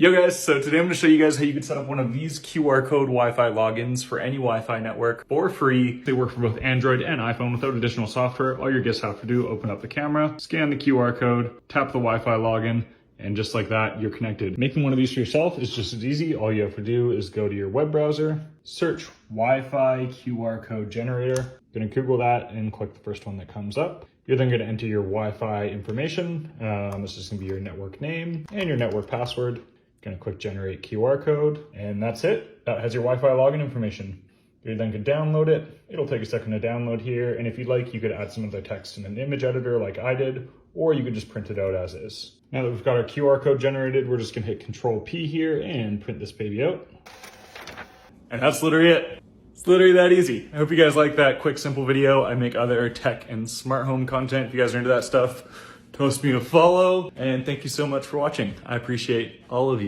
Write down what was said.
Yo guys, so today I'm going to show you guys how you can set up one of these QR code Wi-Fi logins for any Wi-Fi network for free. They work for both Android and iPhone without additional software. All your guests have to do, open up the camera, scan the QR code, tap the Wi-Fi login, and just like that, you're connected. Making one of these for yourself is just as easy. All you have to do is go to your web browser, search Wi-Fi QR code generator. You're going to Google that and click the first one that comes up. You're then going to enter your Wi-Fi information. This is going to be your network name and your network password. Going to click generate QR code, and that's it. That has your Wi-Fi login information. You then can download it. It'll take a second to download here, and if you'd like, you could add some of the text in an image editor like I did, or you could just print it out as is. Now that we've got our QR code generated, we're just going to hit Control P here and print this baby out. And that's literally it. It's literally that easy. I hope you guys like that quick, simple video. I make other tech and smart home content. If you guys are into that stuff, toast me a follow, and thank you so much for watching. I appreciate all of you.